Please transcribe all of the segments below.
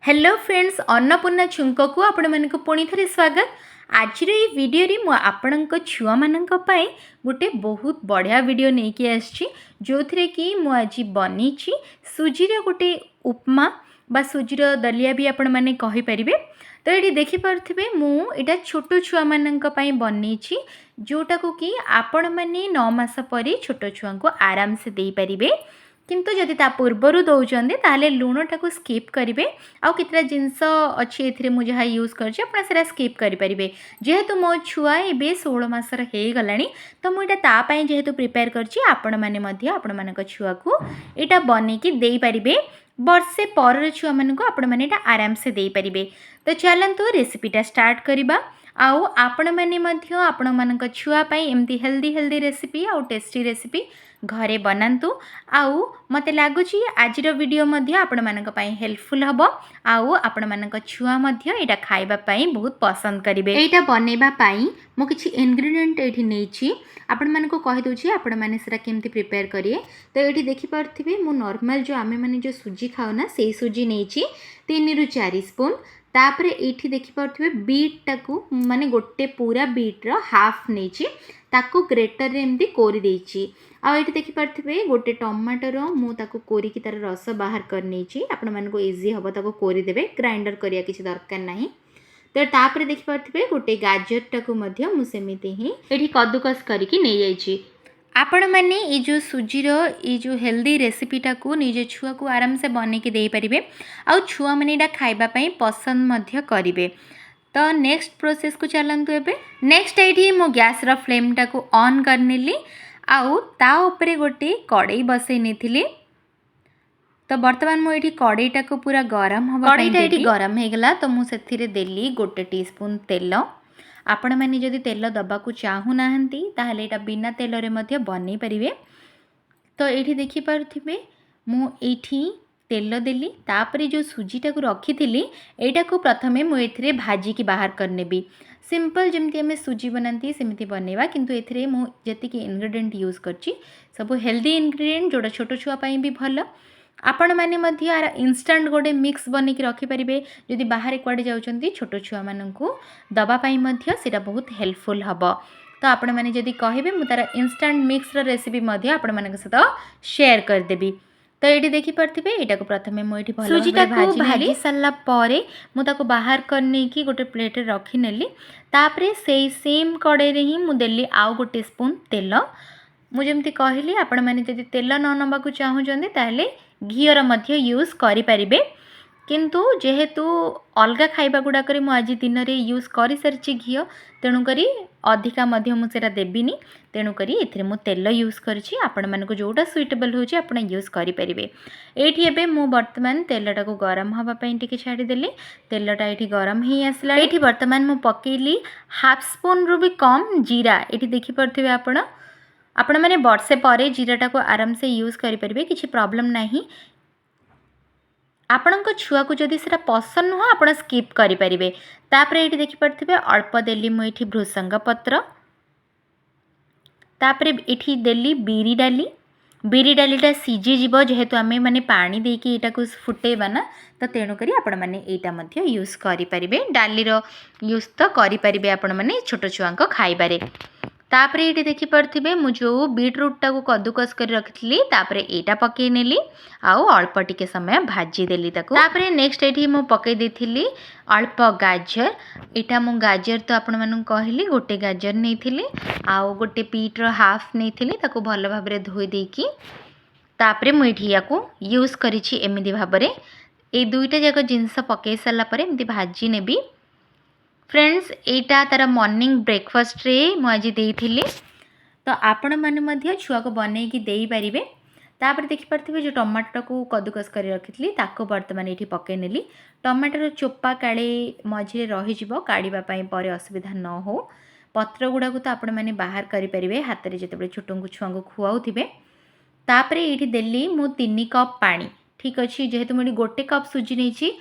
Hello friends, Annapurna छुंक को आपण मानक पुणी थे स्वागत। आज ये वीडियो रे मु आपण छुआ मानक पई गोटे बहुत बढ़िया वीडियो नहीं कि आछि, जो थरे कि मु आज बनी सुजीर गोटे उपमा बा सुजीर दलिया भी आपण माने कहि परिबे। तो ये देखि पारथिबे मु एटा छोटो छुआ मानक पई बनी जोटा को कि आपण माने 9 मास परे छोटो छुआ को आराम से दे परिबे। किंतु जदि ता पूर्वर दौरान ताले लुणटा को स्कीप करेंगे। आउ कितना जिनस अच्छी ए मुझे जहाँ यूज कर स्कीप करेंगे। जेहेतु मो छुआ ए 16 मासर हो गला तो मुझे तापाई जेहेतु प्रिपेयर कर छुआ को यहाँ बनईकी दे पारे। वर्षे पर छुआ मान को आपण मैंने आराम से दे पारे। तो चलतु रेसिपीटा स्टार्ट करवा। आउ आपण मैंने आपण मान छुआपाई एमती हेल्दी रेसिपी आउ टेस्टी रेसिपी घरे बनातु। आउ मते लागुची आजिर वीडियो मध्य आपण मानक पई हेल्पफुल हबो। आउ आपण मानक छुआ मध्य एटा खाइबा पई बहुत पसंद करिवे। एटा बनेबा पई मो किछि इंग्रेडिएंट एठी नेछि, आपण मानको कहि दोछि आपण माने सेरा केमति प्रिपेयर करिए। तो एठी देखि पारथिबे मो नॉर्मल जो आमे माने जो सुजी खाउ ना सेही सुजी नेछि 3 रु 4 स्पून। तापरे एठी देखि पारथिबे बीट टाकू माने गोटे पूरा बीट रो हाफ नेछि, ताकू ग्रेटर रे एमति कोरि देछि। आ ये देखिपे गोटे टमाटर मुझे कोरिकी तार रस बाहर कर आपण मानको इजी हम ताको कोरीदेवे, ग्राइंडर करिया किसी दरकार नहीं। तो तापर देखिपे गोटे गाजर टाकू मुझे ही ये कद्दूकस करके नहीं जाइए। आपण मैंने ये जो सुजीर ये जो हेल्दी रेसिपीटा को निजे छुआ को आराम से बनईकी दे पारे। आउ छुआ मैंने खाइबापी पसंद करेंगे। तो नेक्स्ट प्रोसेस को चलतु एबे। नेक्स्ट ये मो गैस रो फ्लेम टाकू ऑन करनेली आउ ता उपरे गोटे कड़ई बसई नहीं। तो बर्तमान मुझे कड़ईटा को पूरा गरम हम कड़ईटा ये गरम हो गला। तो मुझे देली गोटे टीस्पून तेल। आपण मैंने जदि तेल दबा को चाहूना ताहले एटा बिना तेल रे मध्य बनै परिवे। तो ये देखिपे मुझे तेल देली, तापरे जो सुजीटा को रखी थी एटा को प्रथमे मुझे भाजिकी बाहर करनेबी। सिंपल जमती आम सुजी बनाती सेमती बनवा, किंतु एथिरे मु जतिकी इंग्रेडिएंट यूज करची सब हेल्दी इंग्रेडिएंट जोड़ा छोट छुआपाई भी भल। आपण मैंने इंस्टांट गोटे मिक्स बनईकी रखिपारे। जदि बाहर कुआडे जाउछंती छोट छुआ माननकु दबापाई मध्य सेटा बहुत हेल्पफुल हबो। तो आपण मैंने जदि कहिबे मु तार इंस्टांट मिक्स रो रेसिपी मध्य आपण मानक सहित शेयर कर देबी। तो ये देखिपे यहाँ को प्रथम मुझे सुजीटा को भाजी सारा पर मुझे बाहर करने की गोटे प्लेट रखी नेली। तापरे से सेम कड़े ही मुझे आउ गोटे स्पून तेल मुझे कहली आपण मैंने जदि तेल न नबाकू चाहूँगी ताहले घीर मध्य यूज करें। किंतु जेहेतु अलगा खाइबा गुड़ाक आज दिन में यूज कर सारी घी, तेणुक अधिका मुझे देविनी। तेणुक ये तेल यूज करछि। आपण मानक जोटा सुइटेबल होछि आपण यूज करें। ये मु बर्तमान तेलटा को गरम हाँपाई टी छाड़देली। तेलटा ये गरम ही आसला। ये बर्तमान मु पकेली हाफ स्पून रु भी कम जीरा। ये देखिपे आपण मैंने वर्षे पर जीराटा को आराम से यूज करें, किसी प्रॉब्लम नहीं। आपण छुआ को जदि सेटा पसंद नुह आप स्कीप करें। तापर ये देखिपे अल्प देली मुझे भृसंग पत्र, तापर ये देली बीरी डाली। बीरी डालीटा सीझीज जेहेतु आम मैंने पानी देकी यहाँ को फुटेबा ना, तो तेणुक आपण मैंने यहाँ यूज करें। डालीर यूज तो करें आपण मैंने छोट छुआ खाइबारे। तापर ये देखिपे मु जो बीटरूटा को कद्दूकस कर रखी तापर यहाँ पकई नेली आउ अल्प टिके समय भाजी देली ताको। तापर नेक्स्ट ये मु पकई देथिली अल्प गाजर। यहाँ मु गाजर तो आपण मानू कहली गोटे गाजर नहीं आउ गोटे बीट रो हाफ नहीं ताको भल भाव में धोई देकी तापर मुझे या यूज करिछि एमिति भाबरे। ए दुईटा जाक जिनस पकई सारा पर एमती भाजी नेबी। फ्रेंड्स एटा तार मॉर्निंग ब्रेकफास्ट रे मु आज देइथिली। तो आपण माने छुआ को बनईकी दे पारे। तापर देखिपे जो टमाटर को कद्दूकस कर रखी ताको बर्तमान ये पकई नेली। टमाटर चोपा काले मझे रही काढ़ापी पर असुविधा न हो। पत्र गुड़ा को तो आपण मैंने बाहर करें हाथ में जिते छोट छुआ को खुआउथिबे। तापर ये देली मु 3 कप पानी। ठीक अच्छे, जेहेतु मुझे गोटे कप सुजी नहीं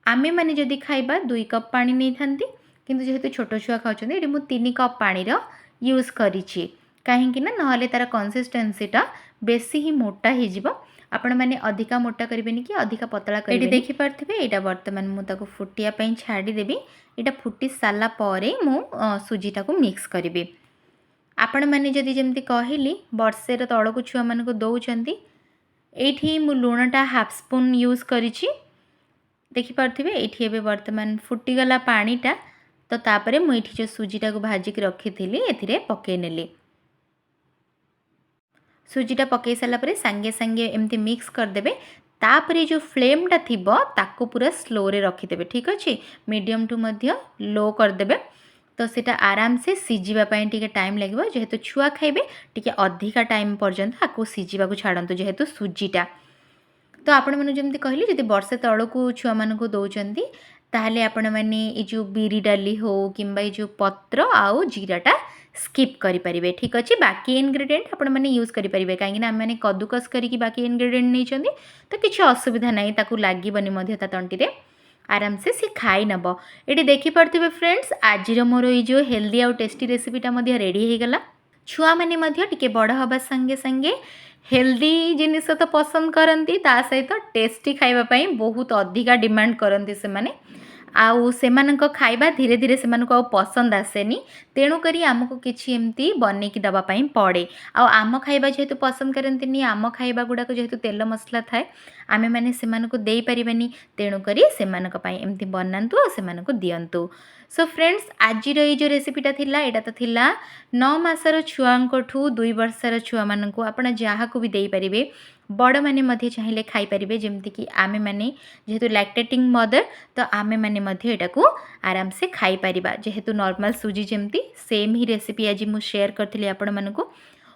आमे मैंने जदि खाइबा 2 कप पानी नहीं थांती, किंतु जेहेतु छोट छुआ खाउछंती एटी मु 3 कप पानी रो यूज करिछि। काहेकि ना नहले तार कंसिस्टेंसीटा बेसी ही मोटा हो जिवो आपण मैंने अधिका मोटा करेंगे कि अधिका पतला करेंगे। ये देखिपे यहाँ बर्तमान मुझे फुटियापाई छाड़देवी। यहाँ फुटी सारापर मु सुजीटा को मिक्स करी। आपण मैंने जदि जमी कहली वर्षेर तौक छुआ मान दौरान ये लुणटा हाफ स्पून यूज करी। देखिपे ये बर्तमान फुटीगला पानीटा तो तापर मुझे जो सुजीटा को भाजिक रखी थी ए पकई नेली। सुजीटा पकई सारापर सांगे सांगे एमती मिक्स करदे। तापर जो फ्लेमटा थी ताको पूरा स्लो रे रखीदे। ठीक अच्छे मीडियम टू मध्य लो करदे तो सीटा आराम से सीझापी टी टाइम लगे। जेहेतु छुआ खाइबे टी अधिका टाइम पर्यंत आपको सीझा को छाड़ू जेहेतु सुजीटा। तो आपण मैंने जमी कहली जब वर्षे तौक छुआ मान दौरान ताहले आपण मैंने ये जो बिरी डाली हो कि जो पत्र आउ जीराटा स्किप करें। ठीक अच्छे बाकी इनग्रेडिएंट आपण मैंने यूज करेंगे कहीं आम मैंने कद्दूकस करके बाकी इनग्रेडिएंट नहीं तो किसी असुविधा ना ताकू लगे तंटी आराम से सी खाई नब। ये देखिपे फ्रेंड्स आज मोर ये जो हेल्दी आउ टेस्टी रेसिपीटा रेडी हो गला। छुआ मैंने टी बड़ हवा संगे संगे हेल्दी जिनिस तो पसंद करती ता सहित टेस्टी खाइबापी बहुत अधिका डिमांड करती से माने आउ सेमानक खाइबा धीरे धीरे सेमानक आउ पसंद आसेनी। तेणुक आमको किसी एमती बनईकी दवापाई पड़े। आम खाइबा जेहेतु पसंद करती आम खाइबा गुड़ाक जेहेतु तेल मसला थाए आमे मैंने सेमानक देई परिबानी। तेणुक सेमानक पई एमती बनातु आ सेमानक दियंतु। सो फ्रेंड्स आज ये जो रेसिपीटा थिला एटा तो थिला 9 मासर छुआंकठू 2 वर्षर छुआ मानकू आपण जहाँ को भी देई परिबे। बड़ माने मध्य चाहिए खाई परिबे जेमती कि आमे माने जेहेतु लैक्टेटिंग मदर तो आमे माने मध्य एटा को आराम से खाई परिबा। जेहेतु नॉर्मल सुजी जेमती सेम ही रेसिपी आज मु शेयर करथिली आपण मानकू।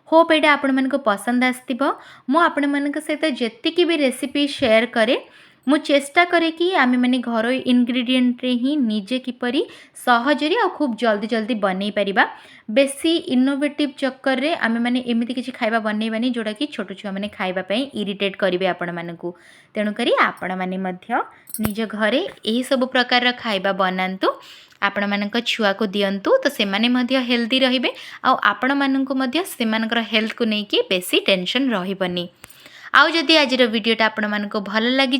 होप एटा आपण मानकू पसंद आस्तिबो। मु आपण मानक सहित जेतिकी भी रेसिपी शेयर करे मु चेष्टा करे कि आमे माने घर इनग्रेडिएंट रे ही निजे किपरि सहजरी आ खूब जल्दी जल्दी बनै परिबा। बेसी इनोवेटिव चक्कर रे आमे माने एमिति किछि खाइबा बनैबानी जोड़ा कि छोट छुआ माने खाइबा पई इरिटेट करिवे आपण मानकू। तेणु करी आपण माने मध्य निज घरे एही सब प्रकार खाइबा बनांतु आपण मानक छुआ को दियंतु तो से माने मध्य हेल्दी रहिबे आ आपण मानकू मध्य सेमानकर हेल्थ को नेकी बेसी टेंशन रहिबनी। आउ जदि आज वीडियोटा आपण मानक भल लगी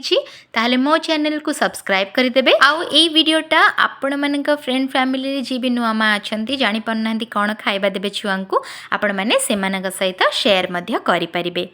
ताहले मो चैनल को सब्सक्राइब करदेबे। आउ ए वीडियोटा आपण मानक फ्रेंड फैमिली जी भी नुआ माँ अच्छा जानी पारना कौन खाइबा देबे छुआ को आपण माने सेमानक सहित शेयर मध्य करि परिबे।